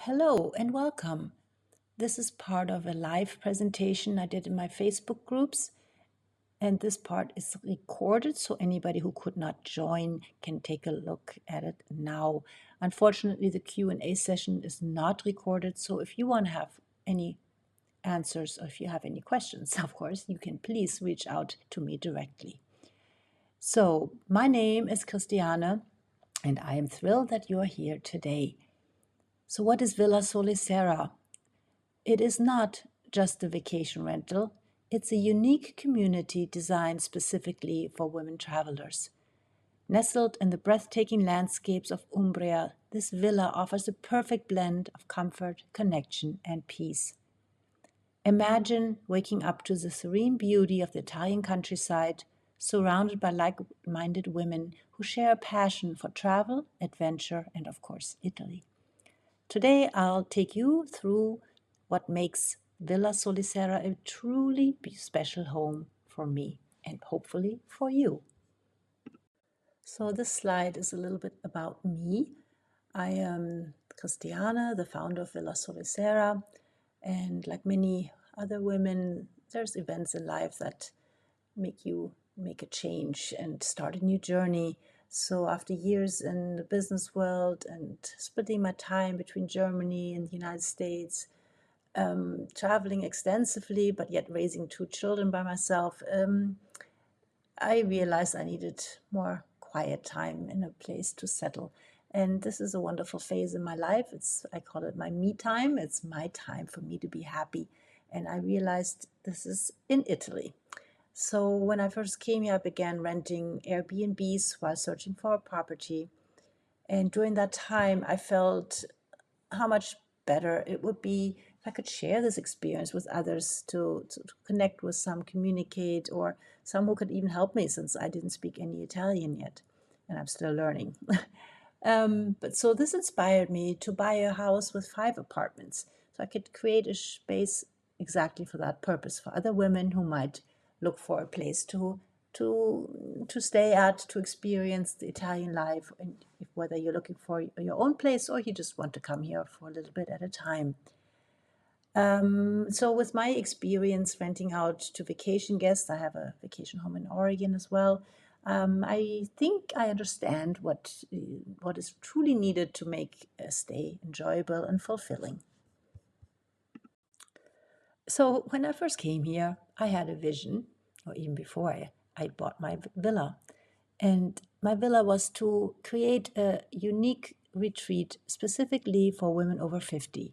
Hello and welcome. This is part of a live presentation I did in my Facebook groups, and this part is recorded so anybody who could not join can take a look at it now. Unfortunately, the Q&A session is not recorded, so if you want to have any answers or if you have any questions, of course, you can please reach out to me directly. So, my name is Christiane, and I am thrilled that you are here today. So, what is Villa Solisera? It is not just a vacation rental, it's a unique community designed specifically for women travelers. Nestled in the breathtaking landscapes of Umbria, this villa offers a perfect blend of comfort, connection, and peace. Imagine waking up to the serene beauty of the Italian countryside, surrounded by like-minded women who share a passion for travel, adventure, and of course, Italy. Today, I'll take you through what makes Villa Solisera a truly special home for me and hopefully for you. So this slide is a little bit about me. I am Christiane, the founder of Villa Solisera, and like many other women, there's events in life that make you make a change and start a new journey. So after years in the business world and splitting my time between Germany and the United States, traveling extensively, but yet raising two children by myself, I realized I needed more quiet time in a place to settle. And this is a wonderful phase in my life. I call it my me time. It's my time for me to be happy. And I realized this is in Italy. So when I first came here, I began renting Airbnbs while searching for a property. And during that time, I felt how much better it would be if I could share this experience with others to connect with some, communicate, or some who could even help me since I didn't speak any Italian yet, and I'm still learning. But so this inspired me to buy a house with 5 apartments, so I could create a space exactly for that purpose for other women who might look for a place to stay at, to experience the Italian life, and whether you're looking for your own place or you just want to come here for a little bit at a time. So with my experience renting out to vacation guests, I have a vacation home in Oregon as well. I think I understand what is truly needed to make a stay enjoyable and fulfilling. So when I first came here, I had a vision, or even before I bought my villa. And my villa was to create a unique retreat specifically for women over 50.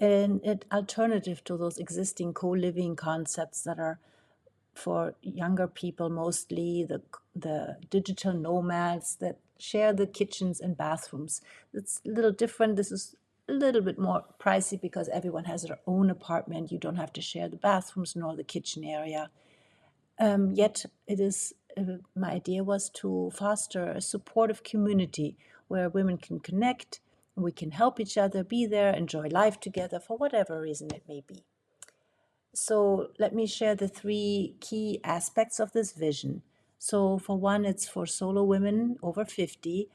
And an alternative to those existing co-living concepts that are for younger people, mostly the digital nomads that share the kitchens and bathrooms. It's a little different. This is a little bit more pricey because everyone has their own apartment. You don't have to share the bathrooms nor the kitchen area. Yet it is my idea was to foster a supportive community where women can connect, we can help each other, be there, enjoy life together for whatever reason it may be. So let me share the 3 key aspects of this vision. So for one, it's for solo women over 50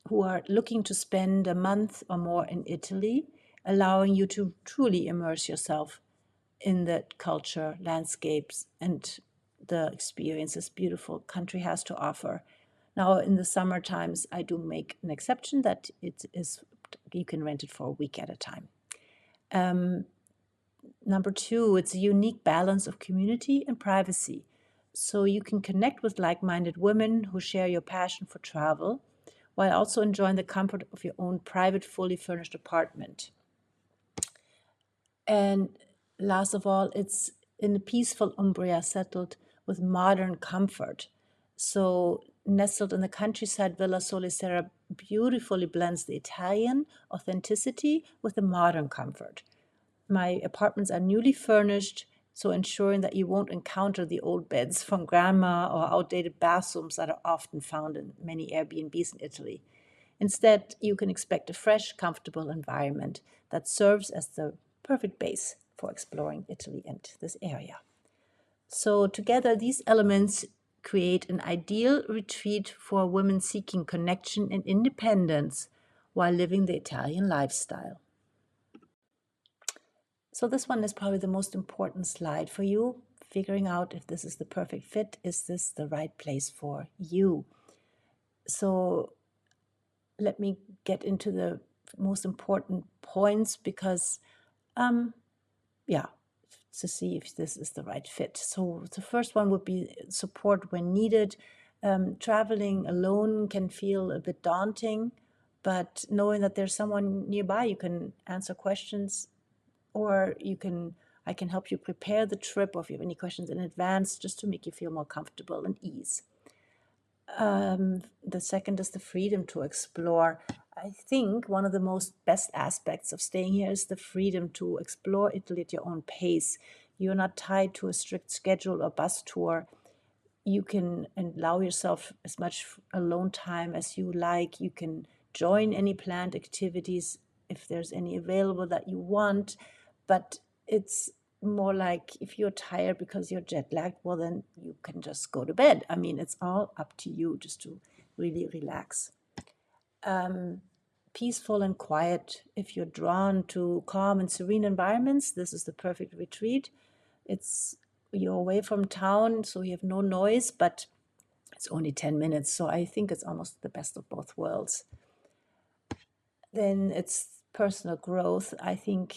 who are looking to spend a month or more in Italy, allowing you to truly immerse yourself in the culture, landscapes, and the experiences beautiful country has to offer. Now, in the summer times, I do make an exception that you can rent it for a week at a time. Number 2, it's a unique balance of community and privacy. So you can connect with like-minded women who share your passion for travel, while also enjoying the comfort of your own private, fully furnished apartment. And last of all, it's in a peaceful Umbria settled with modern comfort. So nestled in the countryside, Villa Solisera beautifully blends the Italian authenticity with the modern comfort. My apartments are newly furnished, so ensuring that you won't encounter the old beds from grandma or outdated bathrooms that are often found in many Airbnbs in Italy. Instead, you can expect a fresh, comfortable environment that serves as the perfect base for exploring Italy and this area. So together, these elements create an ideal retreat for women seeking connection and independence while living the Italian lifestyle. So this one is probably the most important slide for you, figuring out if this is the perfect fit. Is this the right place for you? So let me get into the most important points because, yeah, to see if this is the right fit. So the first one would be support when needed. Traveling alone can feel a bit daunting, but knowing that there's someone nearby, you can answer questions, or I can help you prepare the trip, or if you have any questions in advance, just to make you feel more comfortable and ease. The second is the freedom to explore. I think one of the most best aspects of staying here is the freedom to explore Italy at your own pace. You're not tied to a strict schedule or bus tour. You can allow yourself as much alone time as you like. You can join any planned activities if there's any available that you want, but it's more like if you're tired because you're jet lagged, well, then you can just go to bed. I mean, it's all up to you just to really relax. Peaceful and quiet. If you're drawn to calm and serene environments, this is the perfect retreat. You're away from town, so you have no noise, but it's only 10 minutes, so I think it's almost the best of both worlds. Then it's personal growth. I think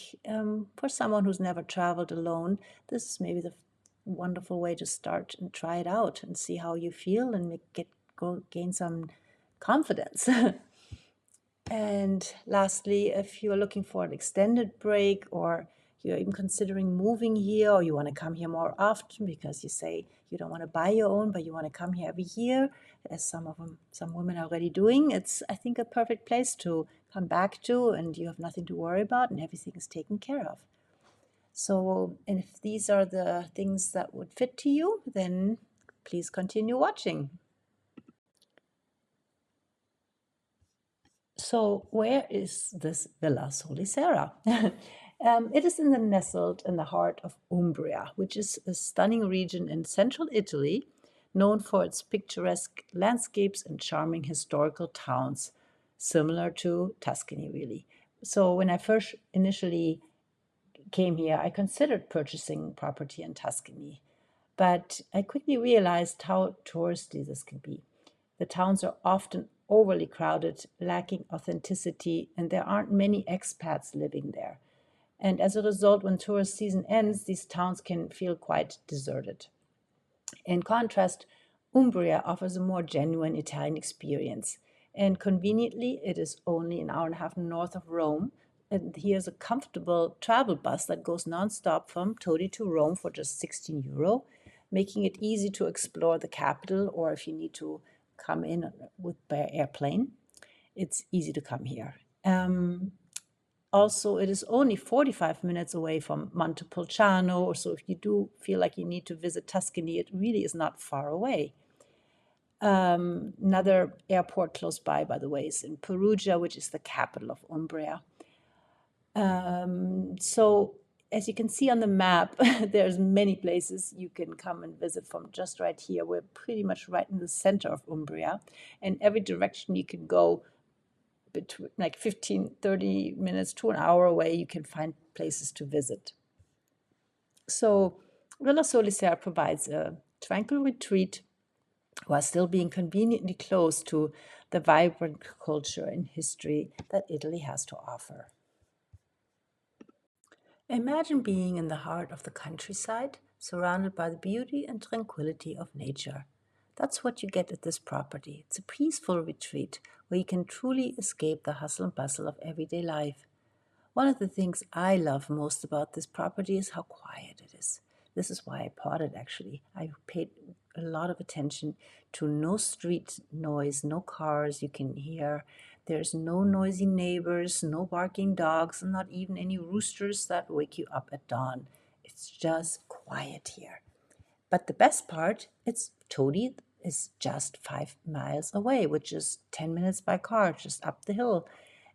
for someone who's never traveled alone, this is maybe the wonderful way to start and try it out and see how you feel and gain some confidence. And lastly, if you're looking for an extended break, or you're even considering moving here, or you want to come here more often because you say you don't want to buy your own, but you want to come here every year, as some women are already doing, it's, I think, a perfect place to come back to, and you have nothing to worry about and everything is taken care of. So, and if these are the things that would fit to you, then please continue watching. So where is this Villa Solisera? It is nestled in the heart of Umbria, which is a stunning region in central Italy, known for its picturesque landscapes and charming historical towns, similar to Tuscany, really. So when I first initially came here, I considered purchasing property in Tuscany, but I quickly realized how touristy this can be. The towns are often overly crowded, lacking authenticity, and there aren't many expats living there. And as a result, when tourist season ends, these towns can feel quite deserted. In contrast, Umbria offers a more genuine Italian experience. And conveniently, it is only an hour and a half north of Rome. And here's a comfortable travel bus that goes nonstop from Todi to Rome for just 16 euro, making it easy to explore the capital, or if you need to come in by airplane, it's easy to come here. Also, it is only 45 minutes away from Montepulciano, so if you do feel like you need to visit Tuscany, it really is not far away. Another airport close by the way, is in Perugia, which is the capital of Umbria. So as you can see on the map, there's many places you can come and visit from just right here. We're pretty much right in the center of Umbria, and every direction you can go between like 15, 30 minutes to an hour away, you can find places to visit. So Villa Solisera provides a tranquil retreat while still being conveniently close to the vibrant culture and history that Italy has to offer. Imagine being in the heart of the countryside, surrounded by the beauty and tranquility of nature. That's what you get at this property. It's a peaceful retreat where you can truly escape the hustle and bustle of everyday life. One of the things I love most about this property is how quiet it is. This is why I bought it, actually. I paid a lot of attention to no street noise, no cars you can hear. There's no noisy neighbors, no barking dogs, and not even any roosters that wake you up at dawn. It's just quiet here. But the best part, it's Todi is just 5 miles away, which is 10 minutes by car, just up the hill.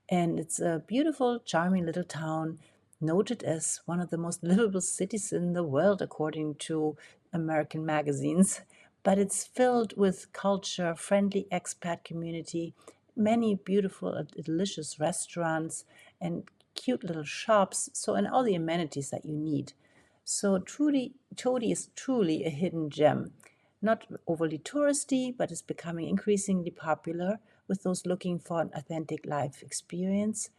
And it's a beautiful, charming little town, noted as one of the most livable cities in the world, according to American magazines. But it's filled with culture, friendly expat community, many beautiful, delicious restaurants and cute little shops. So, and all the amenities that you need. So, truly, Todi is truly a hidden gem. Not overly touristy, but is becoming increasingly popular with those looking for an authentic life experience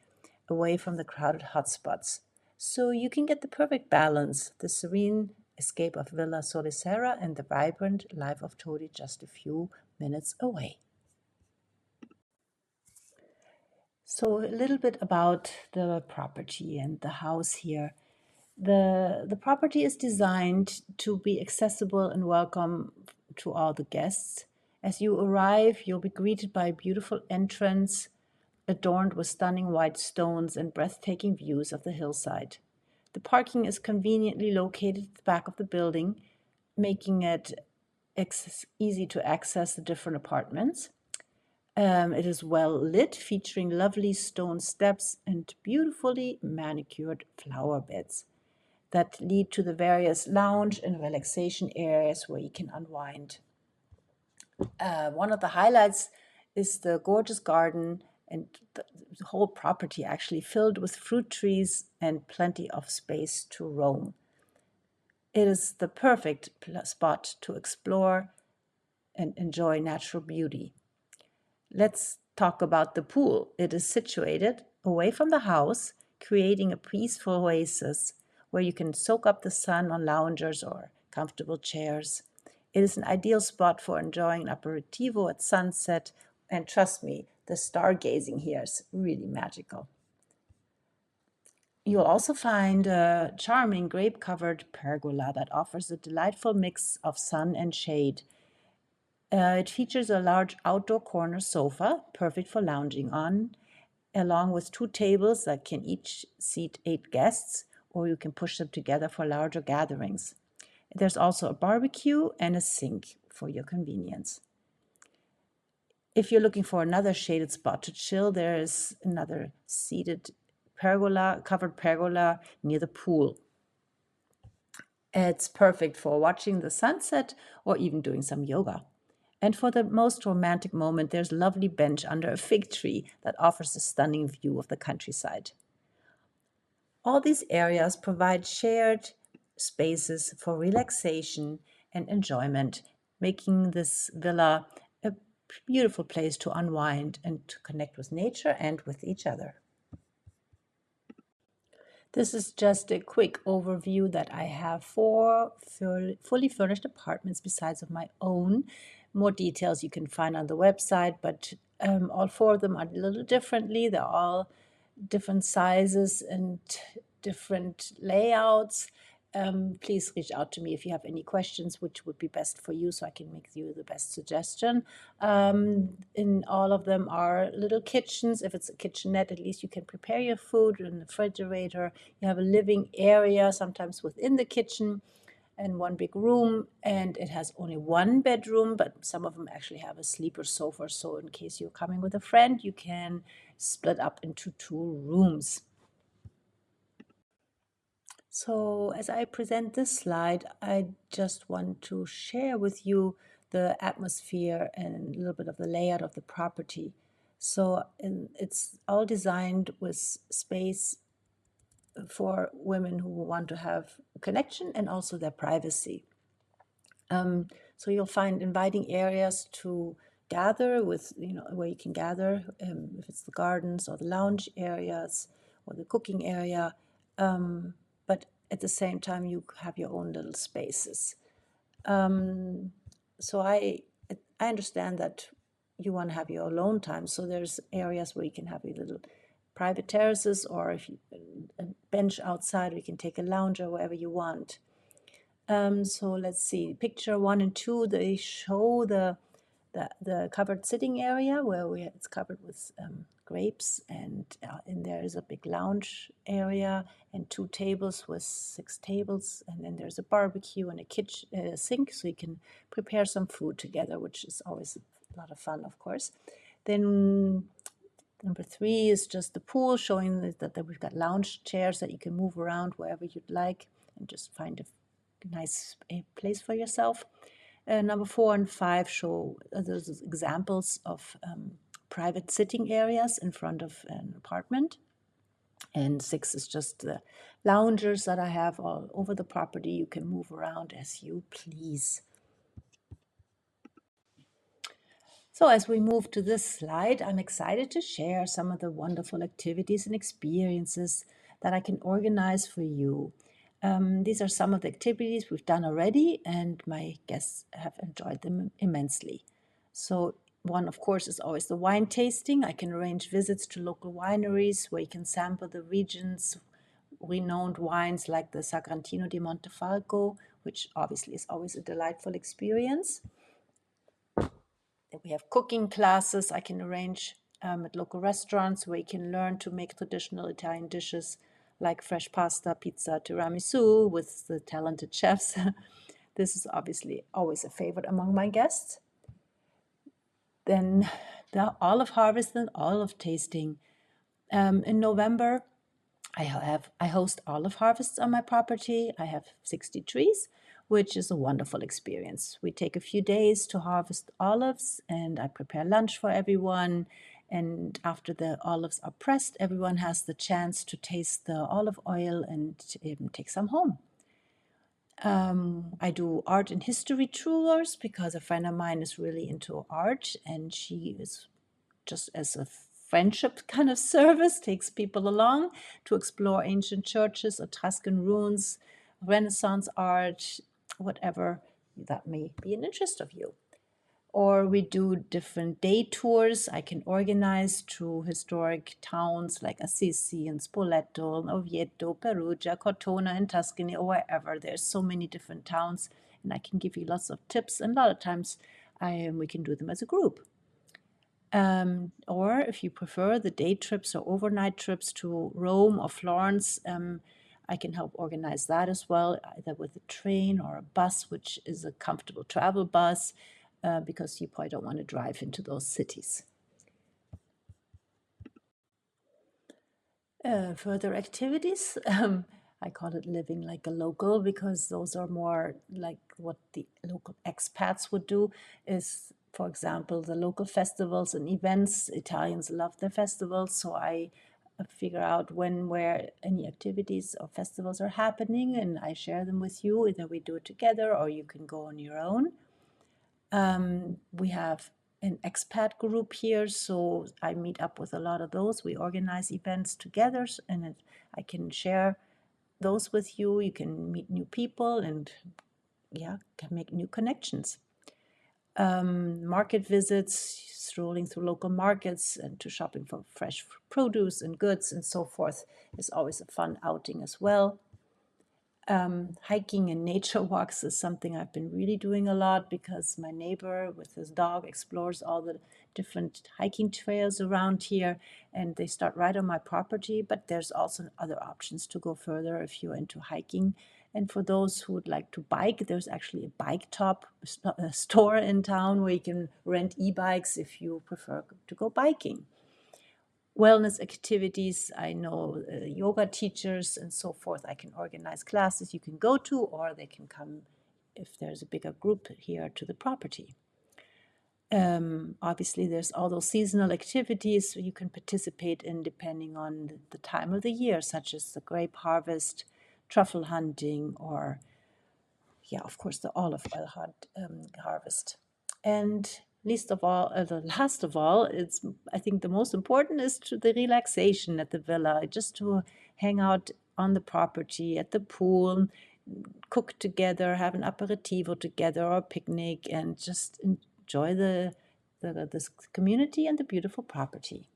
away from the crowded hotspots. So you can get the perfect balance, the serene escape of Villa Solisera and the vibrant life of Todi just a few minutes away. So a little bit about the property and the house here. The property is designed to be accessible and welcome to all the guests. As you arrive, you'll be greeted by a beautiful entrance adorned with stunning white stones and breathtaking views of the hillside. The parking is conveniently located at the back of the building, making it easy to access the different apartments. It is well lit, featuring lovely stone steps and beautifully manicured flower beds that lead to the various lounge and relaxation areas where you can unwind. One of the highlights is the gorgeous garden and the whole property actually filled with fruit trees and plenty of space to roam. It is the perfect spot to explore and enjoy natural beauty. Let's talk about the pool. It is situated away from the house, creating a peaceful oasis where you can soak up the sun on loungers or comfortable chairs. It is an ideal spot for enjoying an aperitivo at sunset, and trust me, the stargazing here is really magical. You'll also find a charming grape-covered pergola that offers a delightful mix of sun and shade. It features a large outdoor corner sofa, perfect for lounging on, along with two tables that can each seat 8 guests, or you can push them together for larger gatherings. There's also a barbecue and a sink for your convenience. If you're looking for another shaded spot to chill, there is another seated covered pergola near the pool. It's perfect for watching the sunset or even doing some yoga. And for the most romantic moment, there's a lovely bench under a fig tree that offers a stunning view of the countryside. All these areas provide shared spaces for relaxation and enjoyment, making this villa a beautiful place to unwind and to connect with nature and with each other. This is just a quick overview that I have for fully furnished apartments besides of my own. More details you can find on the website, but all 4 of them are a little differently. They're all different sizes and different layouts. Please reach out to me if you have any questions, which would be best for you, so I can make you the best suggestion. In all of them are little kitchens. If it's a kitchenette, at least you can prepare your food in the refrigerator. You have a living area, sometimes within the kitchen, and one big room, and it has only 1 bedroom, but some of them actually have a sleeper sofa, so in case you're coming with a friend, you can split up into 2 rooms. So as I present this slide, I just want to share with you the atmosphere and a little bit of the layout of the property. So it's all designed with space for women who want to have connection and also their privacy. So you'll find inviting areas to gather with, where you can gather, if it's the gardens or the lounge areas or the cooking area. But at the same time, you have your own little spaces. So I understand that you want to have your alone time. So there's areas where you can have a little private terraces, or if you a bench outside, we can take a lounge or wherever you want. So let's see, picture 1 and 2, they show the covered sitting area where it's covered with grapes, and there is a big lounge area and 2 tables with 6 tables, and then there's a barbecue and a kitchen sink, so you can prepare some food together, which is always a lot of fun, of course. Then number 3 is just the pool, showing that we've got lounge chairs that you can move around wherever you'd like and just find a nice place for yourself. Number 4 and 5 show those examples of private sitting areas in front of an apartment. And 6 is just the loungers that I have all over the property. You can move around as you please. So as we move to this slide, I'm excited to share some of the wonderful activities and experiences that I can organize for you. These are some of the activities we've done already, and my guests have enjoyed them immensely. So one, of course, is always the wine tasting. I can arrange visits to local wineries where you can sample the region's renowned wines like the Sagrantino di Montefalco, which obviously is always a delightful experience. We have cooking classes I can arrange at local restaurants where you can learn to make traditional Italian dishes like fresh pasta, pizza, tiramisu with the talented chefs. This is obviously always a favorite among my guests. Then the olive harvest and olive tasting. In November, I host olive harvests on my property. I have 60 trees, which is a wonderful experience. We take a few days to harvest olives, and I prepare lunch for everyone. And after the olives are pressed, everyone has the chance to taste the olive oil and even take some home. I do art and history tours because a friend of mine is really into art, and she is just as a friendship kind of service, takes people along to explore ancient churches, Etruscan ruins, Renaissance art, whatever that may be an interest of you. Or we do different day tours I can organize to historic towns like Assisi and Spoleto, and Oviedo, Perugia, Cortona in Tuscany, or wherever. There's so many different towns, and I can give you lots of tips. And a lot of times we can do them as a group. Or if you prefer the day trips or overnight trips to Rome or Florence, I can help organize that as well, either with a train or a bus, which is a comfortable travel bus, because you probably don't want to drive into those cities. Further activities, I call it living like a local because those are more like what the local expats would do is, for example, the local festivals and events. Italians love their festivals, so I figure out when, where any activities or festivals are happening, and I share them with you. Either we do it together or you can go on your own. We have an expat group here, so I meet up with a lot of those. We organize events together, and I can share those with you. You can meet new people and, yeah, can make new connections. Market visits, strolling through local markets and to shopping for fresh produce and goods and so forth is always a fun outing as well. Hiking and nature walks is something I've been really doing a lot because my neighbor with his dog explores all the different hiking trails around here, and they start right on my property, but there's also other options to go further if you're into hiking. And for those who would like to bike, there's actually a bike top store in town where you can rent e-bikes if you prefer to go biking. Wellness activities, I know yoga teachers and so forth. I can organize classes you can go to, or they can come if there's a bigger group here to the property. Obviously, there's all those seasonal activities you can participate in depending on the time of the year, such as the grape harvest, truffle hunting, or, yeah, of course, the olive oil harvest. And least of all, the last of all, it's I think the most important is to the relaxation at the villa, just to hang out on the property at the pool, cook together, have an aperitivo together or a picnic, and just enjoy this community and the beautiful property.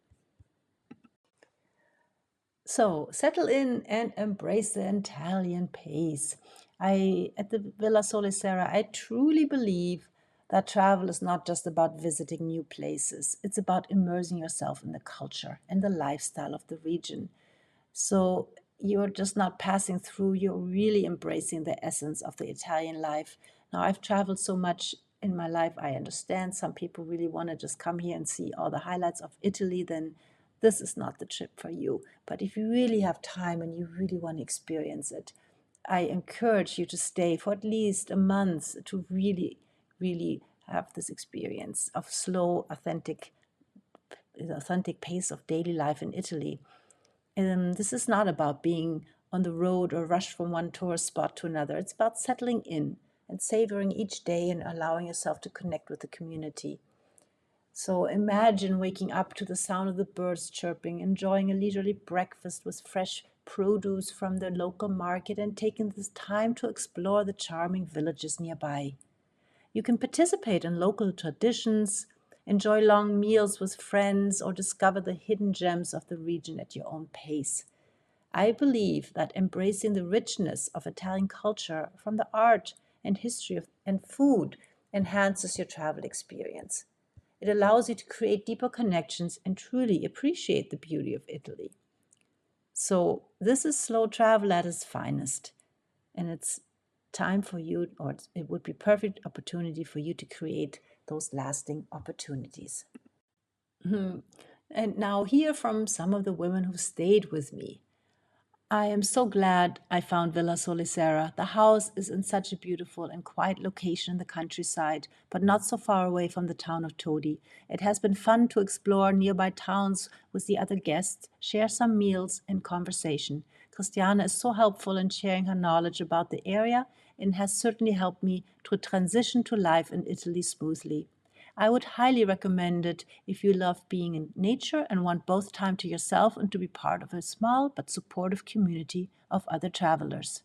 So settle in and embrace the Italian pace. At the Villa Solisera, I truly believe that travel is not just about visiting new places. It's about immersing yourself in the culture and the lifestyle of the region. So you're just not passing through, you're really embracing the essence of the Italian life. Now, I've traveled so much in my life, I understand some people really want to just come here and see all the highlights of Italy, then this is not the trip for you. But if you really have time and you really want to experience it, I encourage you to stay for at least a month to really, really have this experience of slow, authentic the authentic pace of daily life in Italy. This is not about being on the road or rushed from one tourist spot to another. It's about settling in and savoring each day and allowing yourself to connect with the community. So imagine waking up to the sound of the birds chirping, enjoying a leisurely breakfast with fresh produce from the local market, and taking this time to explore the charming villages nearby. You can participate in local traditions, enjoy long meals with friends, or discover the hidden gems of the region at your own pace. I believe that embracing the richness of Italian culture from the art and history and food enhances your travel experience. It allows you to create deeper connections and truly appreciate the beauty of Italy. So, this is slow travel at its finest, and it's time for you, or it would be perfect opportunity for you to create those lasting opportunities. And now, hear from some of the women who stayed with me. I am so glad I found Villa Solisera. The house is in such a beautiful and quiet location in the countryside, but not so far away from the town of Todi. It has been fun to explore nearby towns with the other guests, share some meals and conversation. Christiane is so helpful in sharing her knowledge about the area and has certainly helped me to transition to life in Italy smoothly. I would highly recommend it if you love being in nature and want both time to yourself and to be part of a small but supportive community of other travelers.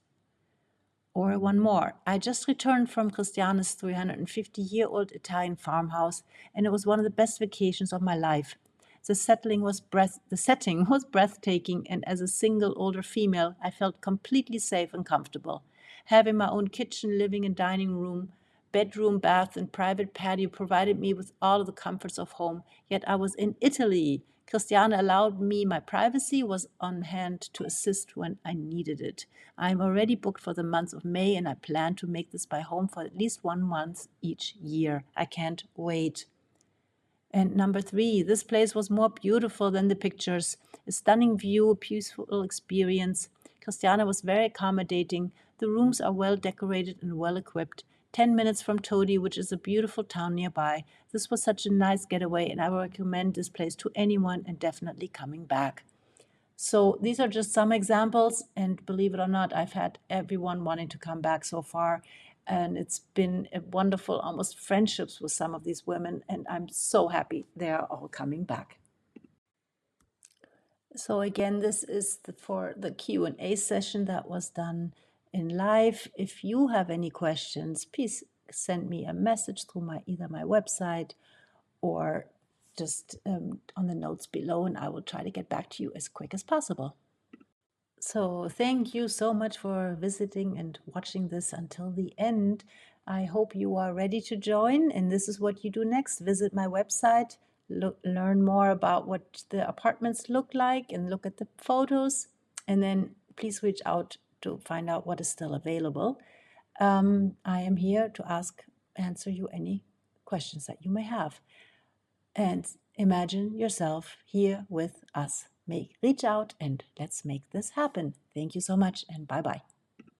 Or one more. I just returned from Christiane's 350-year-old Italian farmhouse, and it was one of the best vacations of my life. The setting was breathtaking, and as a single older female, I felt completely safe and comfortable. Having my own kitchen, living and dining room, bedroom, bath, and private patio provided me with all of the comforts of home. Yet I was in Italy. Christiane allowed me my privacy, was on hand to assist when I needed it. I am already booked for the month of May, and I plan to make this my home for at least 1 month each year. I can't wait. And number 3, this place was more beautiful than the pictures. A stunning view, a peaceful experience. Christiana was very accommodating. The rooms are well decorated and well equipped. 10 minutes from Todi, which is a beautiful town nearby. This was such a nice getaway, and I would recommend this place to anyone and definitely coming back. So these are just some examples, and believe it or not, I've had everyone wanting to come back so far, and it's been a wonderful, almost friendships with some of these women, and I'm so happy they are all coming back. So again, this is for the Q&A session that was done in live. If you have any questions, please send me a message through either my website or just on the notes below, and I will try to get back to you as quick as possible. So thank you so much for visiting and watching this until the end. I hope you are ready to join, and this is what you do next. Visit my website, learn more about what the apartments look like and look at the photos, and then please reach out to find out what is still available. I am here to answer you any questions that you may have. And imagine yourself here with us. Reach out and let's make this happen. Thank you so much, and bye-bye.